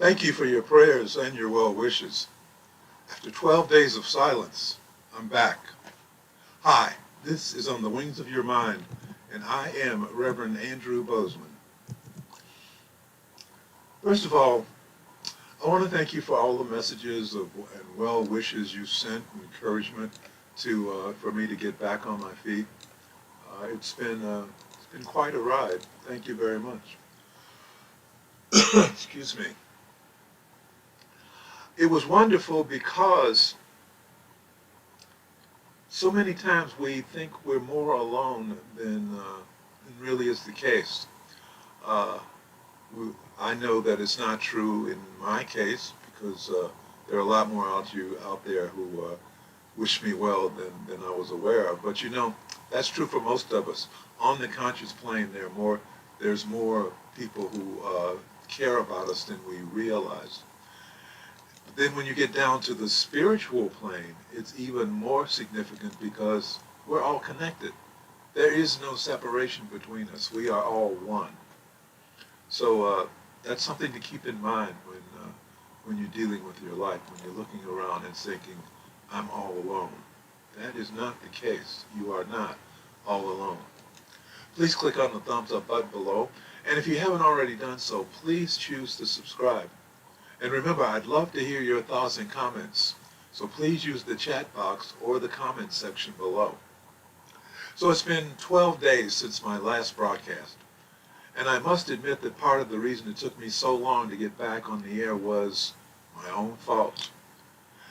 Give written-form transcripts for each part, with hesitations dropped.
Thank you for your prayers and your well wishes. After 12 days of silence, I'm back. Hi, this is On the Wings of Your Mind, and I am Rev Andrew Bozeman. First of all, I want to thank you for all the messages and well wishes you sent, and encouragement for me to get back on my feet. It's been quite a ride. Thank you very much. Excuse me. It was wonderful because so many times we think we're more alone than really is the case. Uh, I know that it's not true in my case because there are a lot more out there who wish me well than I was aware of. But that's true for most of us. On the conscious plane, there's more people who care about us than we realize. But then when you get down to the spiritual plane, it's even more significant because we're all connected. There is no separation between us. We are all one. So that's something to keep in mind when you're dealing with your life, when you're looking around and thinking, I'm all alone. That is not the case. You are not all alone. Please click on the thumbs up button below. And if you haven't already done so, please choose to subscribe. And remember, I'd love to hear your thoughts and comments. So please use the chat box or the comment section below. So it's been 12 days since my last broadcast. And I must admit that part of the reason it took me so long to get back on the air was my own fault.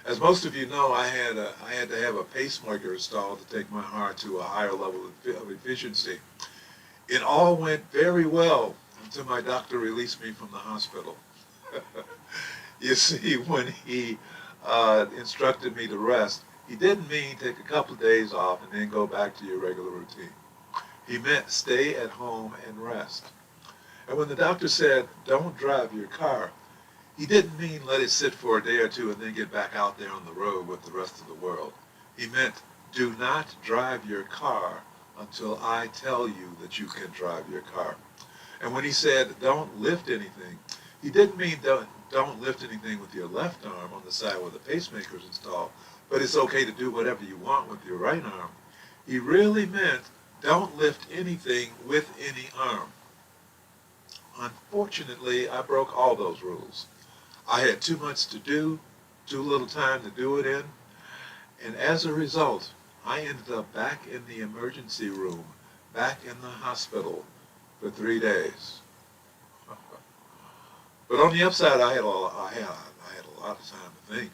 As most of you know, I had to have a pacemaker installed to take my heart to a higher level of efficiency. It all went very well until my doctor released me from the hospital. You see, when he instructed me to rest, he didn't mean take a couple of days off and then go back to your regular routine. He meant stay at home and rest. And when the doctor said, don't drive your car, he didn't mean let it sit for a day or two and then get back out there on the road with the rest of the world. He meant do not drive your car until I tell you that you can drive your car. And when he said don't lift anything, he didn't mean don't lift anything with your left arm on the side where the pacemaker is installed, but it's okay to do whatever you want with your right arm. He really meant don't lift anything with any arm. Unfortunately, I broke all those rules. I had too much to do, too little time to do it in, and as a result, I ended up back in the emergency room, back in the hospital for 3 days. But on the upside, I had a lot of time to think.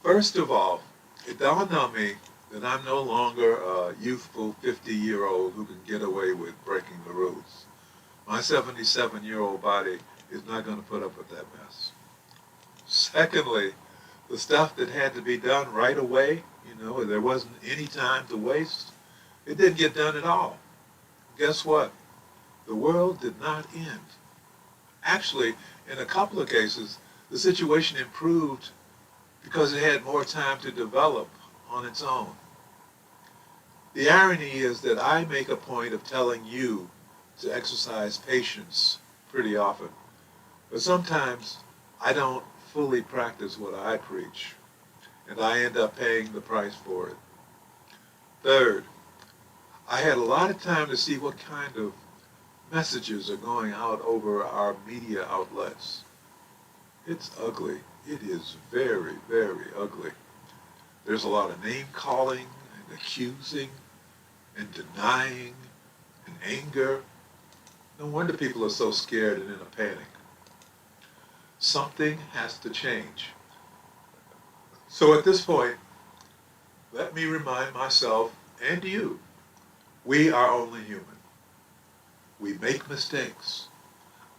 First of all, it dawned on me that I'm no longer a youthful 50-year-old who can get away with breaking the rules. My 77-year-old body is not going to put up with that mess. Secondly, the stuff that had to be done right away, there wasn't any time to waste. It didn't get done at all. Guess what? The world did not end. Actually, in a couple of cases, the situation improved because it had more time to develop on its own. The irony is that I make a point of telling you to exercise patience pretty often, but sometimes I don't fully practice what I preach, and I end up paying the price for it. Third, I had a lot of time to see what kind of messages are going out over our media outlets. It's ugly. It is very, very ugly. There's a lot of name calling and accusing and denying and anger. No wonder people are so scared and in a panic. Something has to change. So at this point, let me remind myself and you, we are only human. We make mistakes.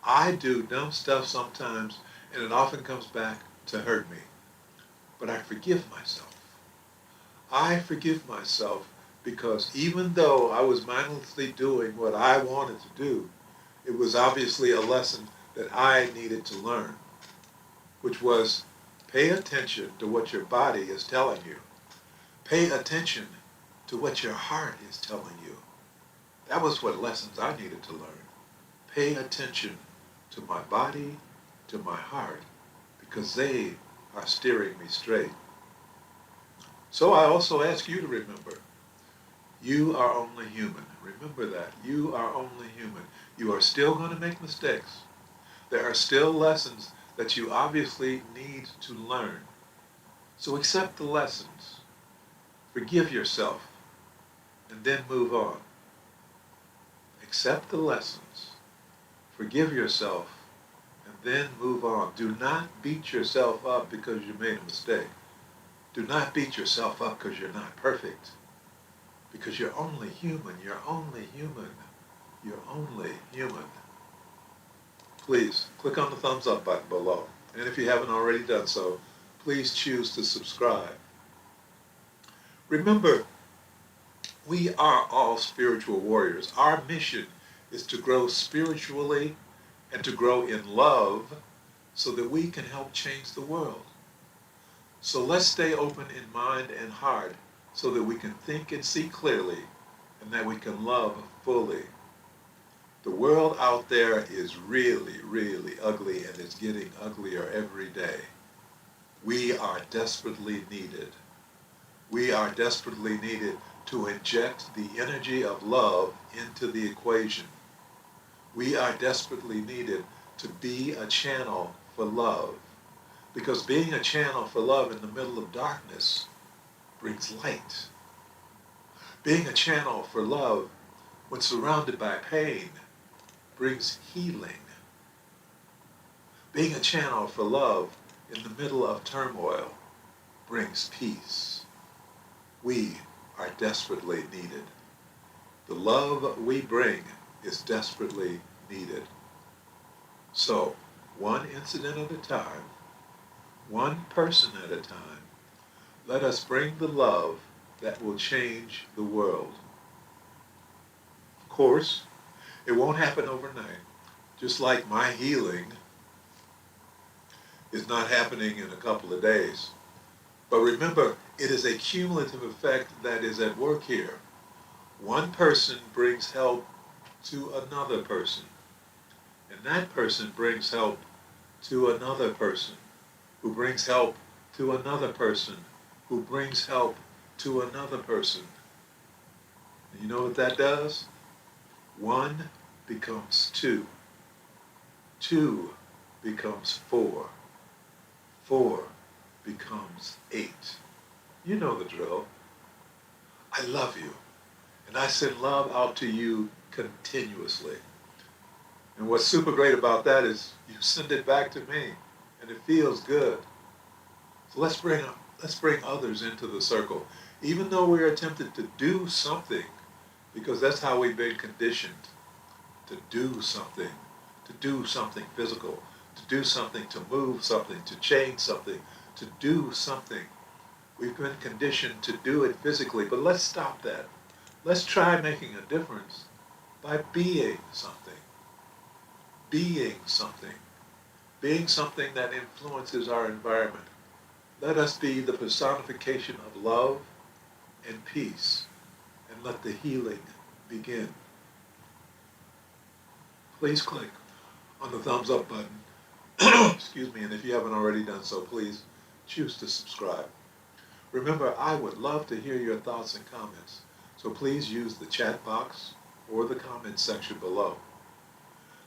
I do dumb stuff sometimes, and it often comes back to hurt me. But I forgive myself. I forgive myself because even though I was mindlessly doing what I wanted to do, it was obviously a lesson that I needed to learn, which was pay attention to what your body is telling you. Pay attention to what your heart is telling you. That was what lessons I needed to learn. Pay attention to my body, to my heart because they are steering me straight. So I also ask you to remember, you are only human. Remember that. You are only human. You are still going to make mistakes. There are still lessons that you obviously need to learn. So accept the lessons. Forgive yourself, and then move on. Accept the lessons. Forgive yourself, and then move on. Do not beat yourself up because you made a mistake. Do not beat yourself up because you're not perfect. Because you're only human. You're only human. You're only human. Please click on the thumbs up button below. And if you haven't already done so, please choose to subscribe. Remember, we are all spiritual warriors. Our mission is to grow spiritually and to grow in love so that we can help change the world. So let's stay open in mind and heart so that we can think and see clearly and that we can love fully. The world out there is really, really ugly, and it's getting uglier every day. We are desperately needed. We are desperately needed to inject the energy of love into the equation. We are desperately needed to be a channel for love. Because being a channel for love in the middle of darkness brings light. Being a channel for love when surrounded by pain brings healing. Being a channel for love in the middle of turmoil brings peace. We are desperately needed. The love we bring is desperately needed. So, one incident at a time, one person at a time, let us bring the love that will change the world. Of course, it won't happen overnight, just like my healing is not happening in a couple of days. But remember, it is a cumulative effect that is at work here. One person brings help to another person, and that person brings help to another person, who brings help to another person, who brings help to another person. And you know what that does? One becomes two. Two becomes four. Four becomes eight. You know the drill. I love you, and I send love out to you continuously. And what's super great about that is you send it back to me, and it feels good. So let's bring others into the circle, even though we're tempted to do something, because that's how we've been conditioned, to do something physical, to do something, to move something, to change something, to do something. We've been conditioned to do it physically, but let's stop that. Let's try making a difference by being something. Being something. Being something that influences our environment. Let us be the personification of love and peace, and let the healing begin. Please click on the thumbs up button. Excuse me, and if you haven't already done so, please choose to subscribe. Remember, I would love to hear your thoughts and comments, so please use the chat box or the comments section below.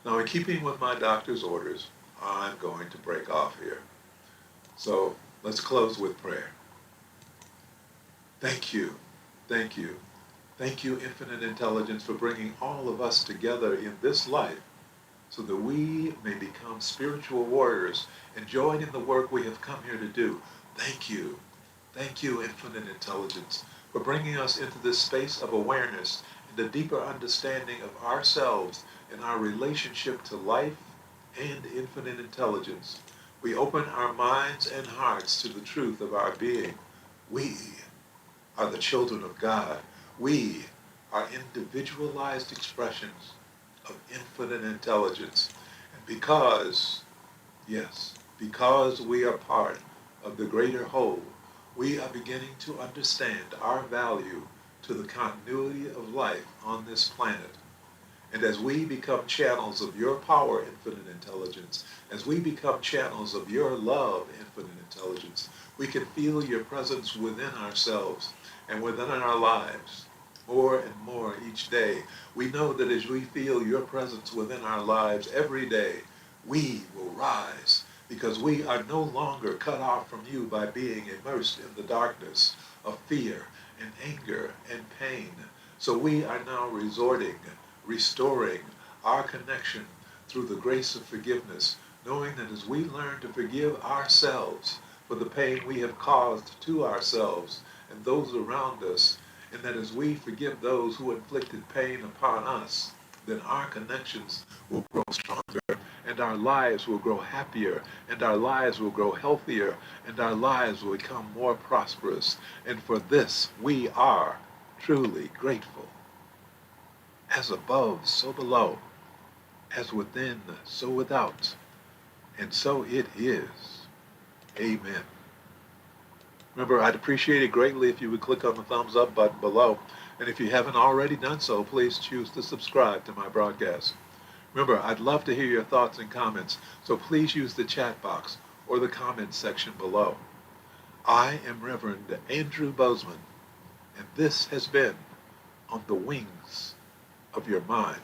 Now, in keeping with my doctor's orders, I'm going to break off here. So let's close with prayer. Thank you, thank you, thank you, Infinite Intelligence, for bringing all of us together in this life so that we may become spiritual warriors and join in the work we have come here to do. Thank you, Infinite Intelligence, for bringing us into this space of awareness and a deeper understanding of ourselves and our relationship to life and infinite intelligence. We open our minds and hearts to the truth of our being. We are the children of God. We are individualized expressions of infinite intelligence. And because we are part of the greater whole, we are beginning to understand our value to the continuity of life on this planet. And as we become channels of your power, infinite intelligence, as we become channels of your love, infinite intelligence, we can feel your presence within ourselves and within our lives more and more each day. We know that as we feel your presence within our lives every day, we will rise because we are no longer cut off from you by being immersed in the darkness of fear and anger and pain. So we are now restoring our connection through the grace of forgiveness, knowing that as we learn to forgive ourselves for the pain we have caused to ourselves and those around us, and that as we forgive those who inflicted pain upon us, then our connections will grow stronger, and our lives will grow happier, and our lives will grow healthier, and our lives will become more prosperous. And for this, we are truly grateful. As above, so below. As within, so without. And so it is. Amen. Remember, I'd appreciate it greatly if you would click on the thumbs up button below. And if you haven't already done so, please choose to subscribe to my broadcast. Remember, I'd love to hear your thoughts and comments, so please use the chat box or the comments section below. I am Reverend Andrew Bozeman, and this has been On the Wings of Your Mind.